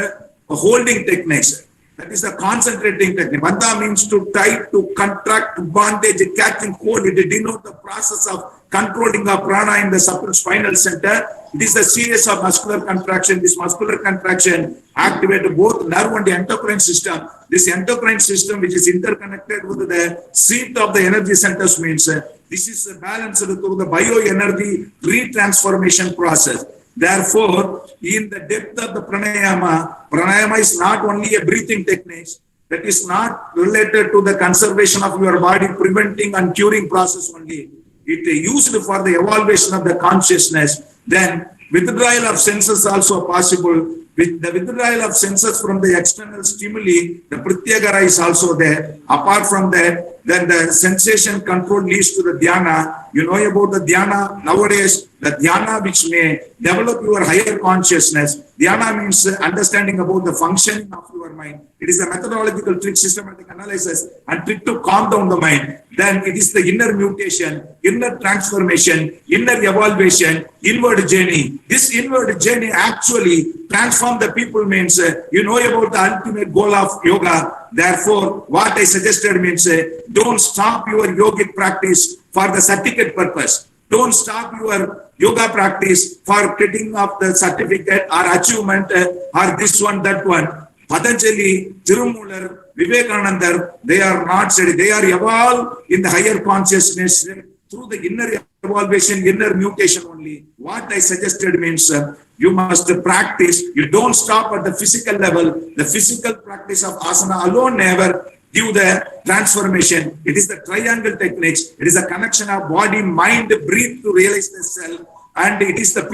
holding techniques. That is the concentrating technique. Bandha means to tie, to contract, to bondage, catching hold. It denotes the process of controlling the prana in the spinal center. It is the series of muscular contraction. This muscular contraction activates both nerve and the endocrine system. This endocrine system, which is interconnected with the seat of the energy centers, means this is balanced through the bioenergy retransformation process. Therefore, in the depth of the pranayama is not only a breathing technique, that is not related to the conservation of your body, preventing and curing process only. It is used for the evaluation of the consciousness. Then withdrawal of senses also possible. With the withdrawal of senses from the external stimuli, the pratyagara is also there. Apart from that, then the sensation control leads to the dhyana. You know about the dhyana nowadays, the dhyana which may develop your higher consciousness. Dhyana means understanding about the functioning of your mind. It is a methodological trick, systematic analysis, and trick to calm down the mind. Then it is the inner mutation, inner transformation, inner evaluation, inward journey. This inward journey actually transform the people means, you know about the ultimate goal of yoga. Therefore, what I suggested means, don't stop your yogic practice for the certificate purpose. Don't stop your yoga practice for getting up the certificate or achievement or this one, that one. Patanjali, Tirumular, Vivekananda, they are not steady. They are evolved in the higher consciousness through the inner evaluation, inner mutation only. What I suggested means you must practice. You don't stop at the physical level. The physical practice of asana alone never give the transformation. It is the triangle techniques. It is a connection of body, mind, breathe to realize the self. And it is the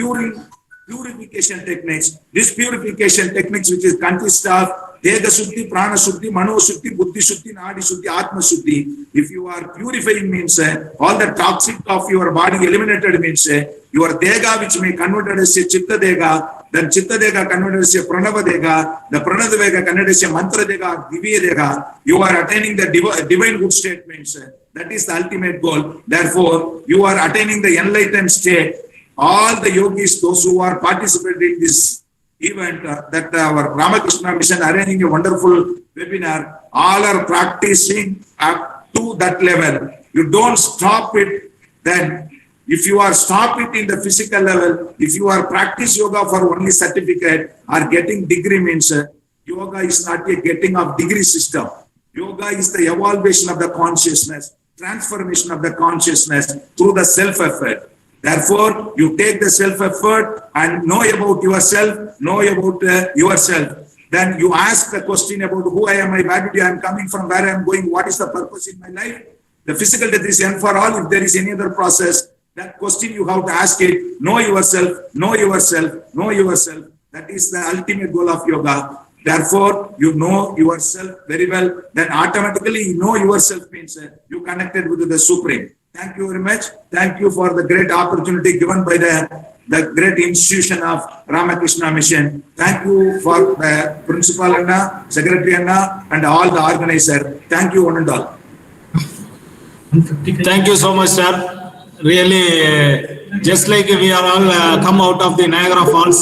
purification techniques. This purification techniques which is consist of Dega Shuddhi, Prana Shuddhi, Mano Shuddhi, Buddhi Shuddhi, Nadi Shuddhi, Atma Shuddhi. If you are purifying means all the toxic of your body eliminated means your Dega which may converted as a Chitta Dega, then Chitta Dega converted as a Pranava Dega, the Pranava Dega converted as a Mantra Dega, Divya Dega. You are attaining the divine good state means that is the ultimate goal. Therefore, you are attaining the enlightened state. All the yogis, those who are participating in this event, that our Ramakrishna Mission arranging a wonderful webinar, all are practicing up to that level. You don't stop it. Then if you are stop it in the physical level, if you are practice yoga for only certificate or getting degree means yoga is not a getting of degree system. Yoga is the evaluation of the consciousness, transformation of the consciousness through the self-effort. Therefore, you take the self-effort and know about yourself, Then you ask the question about who I am, where I am coming from, where I am going, what is the purpose in my life. The physical death is end for all. If there is any other process, that question you have to ask it. Know yourself. That is the ultimate goal of yoga. Therefore, you know yourself very well. Then automatically you know yourself means you connected with the Supreme. Thank you very much. Thank you for the great opportunity given by the great institution of Ramakrishna Mission. Thank you for the Principal Anna, Secretary Anna, and all the organizer. Thank you one and all. Thank you so much, sir. Really, just like we are all come out of the Niagara Falls,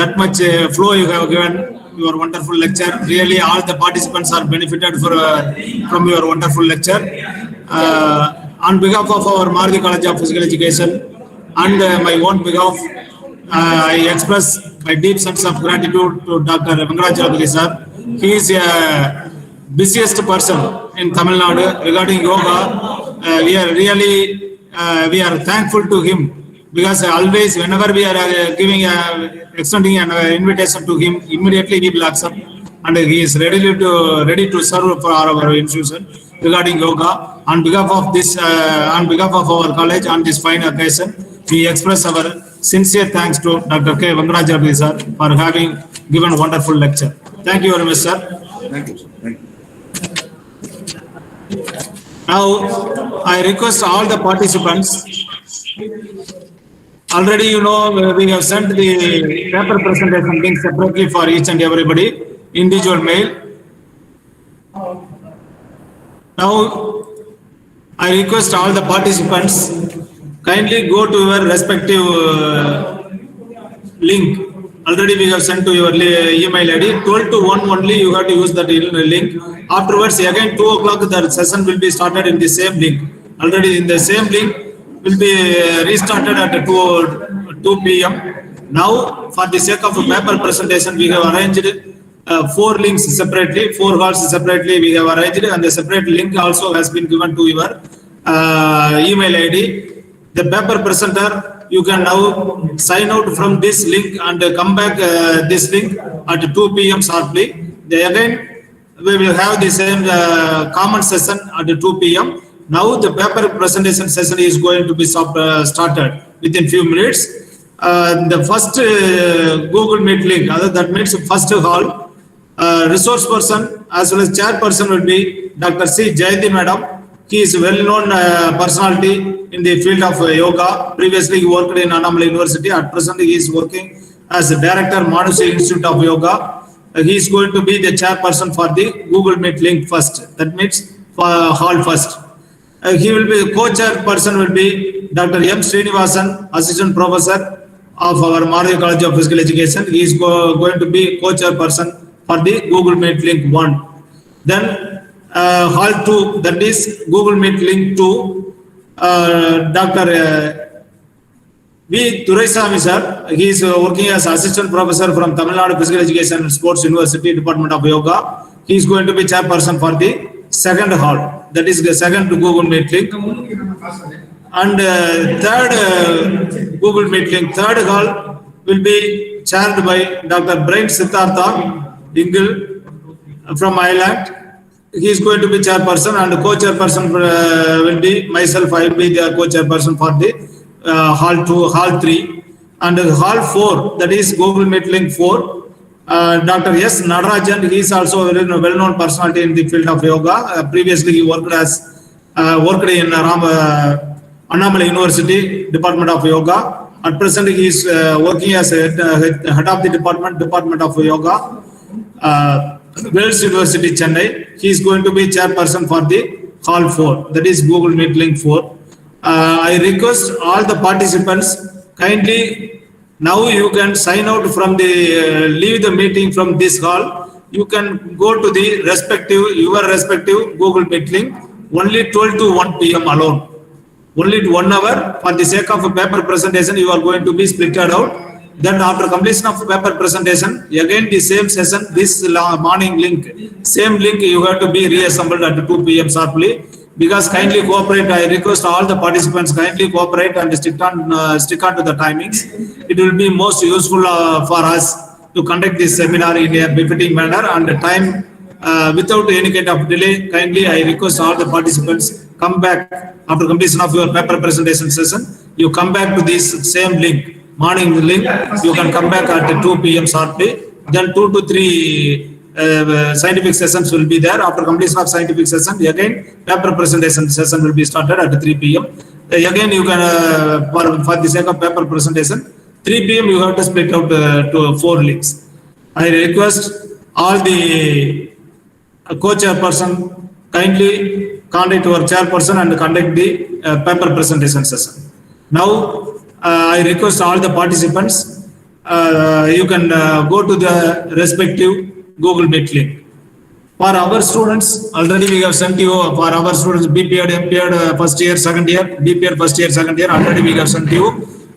that much flow you have given your wonderful lecture. Really, all the participants are benefited from your wonderful lecture. On behalf of our Maruti College of Physical Education and my own behalf, I express my deep sense of gratitude to Dr. Venkatarajapudi sir. He is a busiest person in Tamil Nadu regarding yoga. We are thankful to him because always whenever we are extending an invitation to him, immediately he will accept and he is ready to serve for our institution regarding yoga. On behalf of our college on this fine occasion, we express our sincere thanks to Dr. K. Venkatarajapudi sir for having given a wonderful lecture. Thank you very much, sir. Thank you, sir. Thank you. Now, I request all the participants. Already, you know, we have sent the paper presentation link separately for each and everybody, individual mail. Now, I request all the participants kindly go to your respective link. Already we have sent to your email ID. 12 to 1 only you have to use that link. Afterwards, again 2 o'clock the session will be started in the same link. Already in the same link will be restarted at 2 p.m. Now, for the sake of a paper presentation, we have arranged 4 links separately, 4 halls separately we have arranged, and the separate link also has been given to your email ID. The paper presenter, you can now sign out from this link and come back this link at 2 p.m. sharply. Again, we will have the same common session at 2 p.m. Now the paper presentation session is going to be started within few minutes. The first Google Meet link, that means first hall, resource person as well as chairperson will be Dr. C. Jayati Madam. He is a well-known personality in the field of yoga. Previously, he worked in Annamalai University. At present, he is working as a director, Manushi Institute of Yoga. He is going to be the chairperson for the Google Meet link first. That means for hall first. He will be co-chairperson will be Dr. M. Srinivasan, assistant professor of our Maruti College of Physical Education. He is going to be co-chairperson for the Google Meet link 1. Then hall 2, that is Google Meet link 2, Dr. V. Turaisamy sir. He is working as assistant professor from Tamil Nadu Physical Education and Sports University, Department of Yoga. He is going to be chairperson for the second hall, that is the second Google Meet link. And third Google Meet link, third hall will be chaired by Dr. Brain Siddhartha Dingle from Ireland. He is going to be chairperson, and co-chairperson will be myself. I will be the co-chairperson for the hall 2, hall 3, and hall 4, that is Google Meet link 4. Dr. S. Nadarajan, he is also a well-known personality in the field of yoga. Previously, he worked in Annamalai University, Department of Yoga. At present, he is working as a head of the Department of Yoga, Wells University, Chennai. He is going to be chairperson for the hall 4, that is Google Meet link 4. I request all the participants kindly. Now you can sign out from leave the meeting from this hall. You can go to the your respective Google Meet link only 12 to 1 p.m. alone. Only 1 hour for the sake of a paper presentation you are going to be splitted out. Then after completion of paper presentation, again the same session, this morning link, same link you have to be reassembled at 2 p.m. sharply. Because kindly cooperate, I request all the participants kindly cooperate and stick on to the timings. It will be most useful for us to conduct this seminar in a befitting manner and time without any kind of delay. Kindly I request all the participants come back after completion of your paper presentation session. You come back to this same link, morning link. You can come back at 2 p.m. sharply. Then 2 to 3 scientific sessions will be there. After completion of scientific session, again paper presentation session will be started at 3 p.m. Again you can for the sake of paper presentation, 3 p.m. you have to split out to 4 links. I request all the co-chairperson kindly contact your chairperson and conduct the paper presentation session. Now I request all the participants, you can go to the respective Google Meet link. For our students, already we have sent you, for our students BPEd, MPEd, first year, second year, BPEd first year, second year, already we have sent you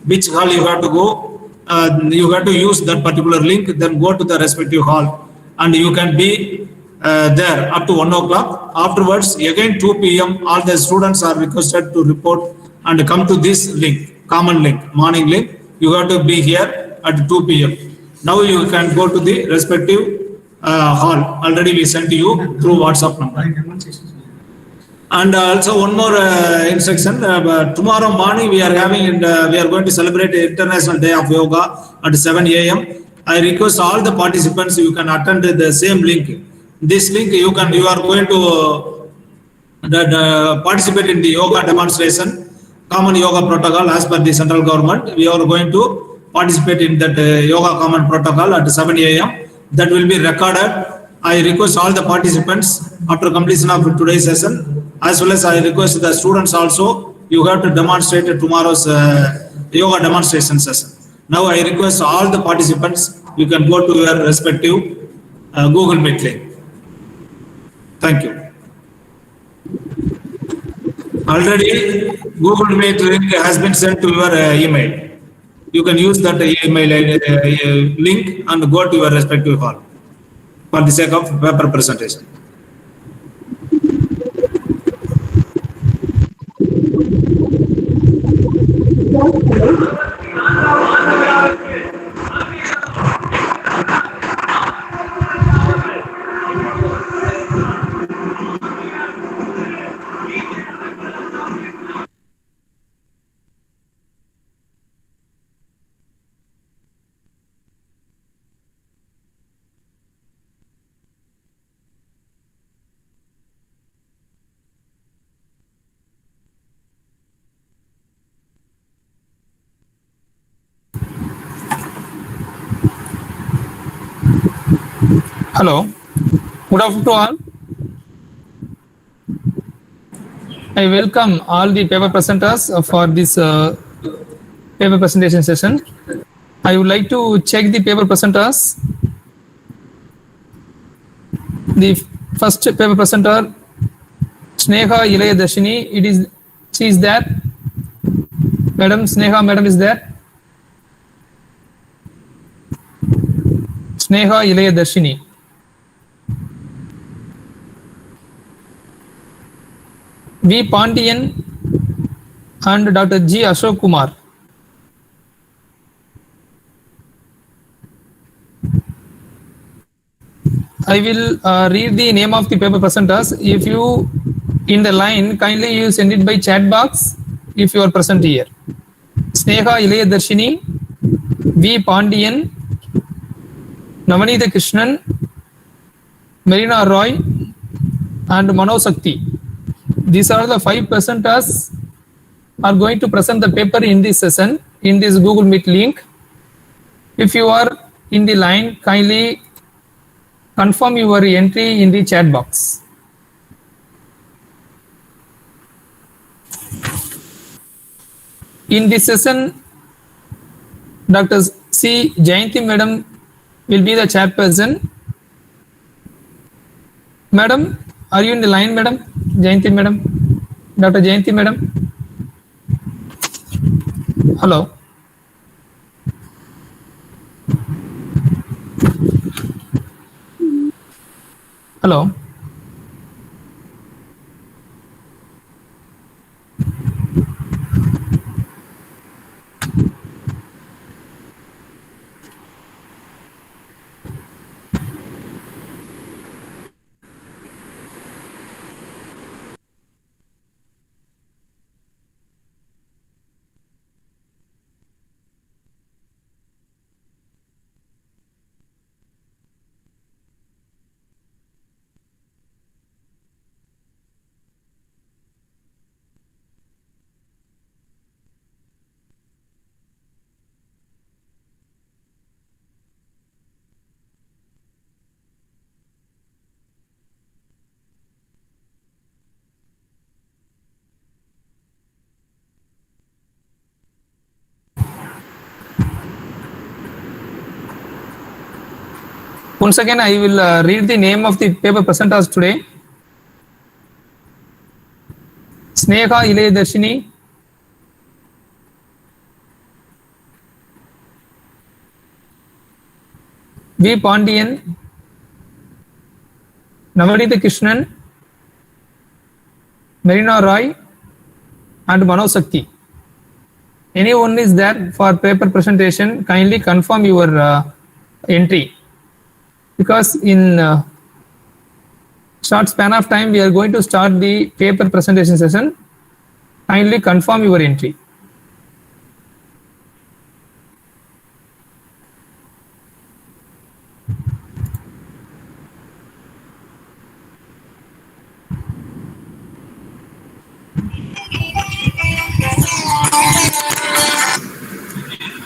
which hall you have to go. You have to use that particular link, then go to the respective hall and you can be there up to 1 o'clock. Afterwards, again 2 p.m. all the students are requested to report and come to this link, common link, morning link. You have to be here at 2 p.m. Now you can go to the respective hall. Already we sent you through WhatsApp number. And also one more instruction. Tomorrow morning we are having, we are going to celebrate the International Day of Yoga at 7 a.m. I request all the participants, you can attend the same link. This link you are going to participate in the yoga demonstration, common yoga protocol as per the central government. We are going to participate in that yoga common protocol at 7 a.m. That will be recorded. I request all the participants after completion of today's session, as well as I request the students also, you have to demonstrate tomorrow's yoga demonstration session. Now I request all the participants, you can go to your respective Google Meet link. Thank you. Already Google Meet link has been sent to your email. You can use that email link and go to your respective hall for the sake of paper presentation. Hello. Good afternoon to all. I welcome all the paper presenters for this paper presentation session. I would like to check the paper presenters. The first paper presenter, Sneha Ilayadashini, she is there. Madam Sneha, madam is there. Sneha Ilayadashini. V. Pandian and Dr. G. Ashok Kumar. I will read the name of the paper presenters. If you in the line, kindly you send it by chat box if you are present here. Sneha Ilayadashini, V. Pandian, Navanitha Krishnan, Marina Roy, and Mano Sakti. These are the 5 presenters are going to present the paper in this session, in this Google Meet link. If you are in the line, kindly confirm your entry in the chat box. In this session, Dr. C. Jayanti Madam will be the chairperson. Madam, Are you in the line, madam? Jayanti, madam? Dr. Jayanti, madam? Hello. Hello. Once again, I will read the name of the paper presenters today. Sneha Ilayadarshini, V. Pandian, Navadita Krishnan, Marina Roy, and Manoj Sakti. Anyone is there for paper presentation, kindly confirm your entry. Because in short span of time, we are going to start the paper presentation session. Kindly confirm your entry.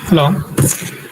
Hello.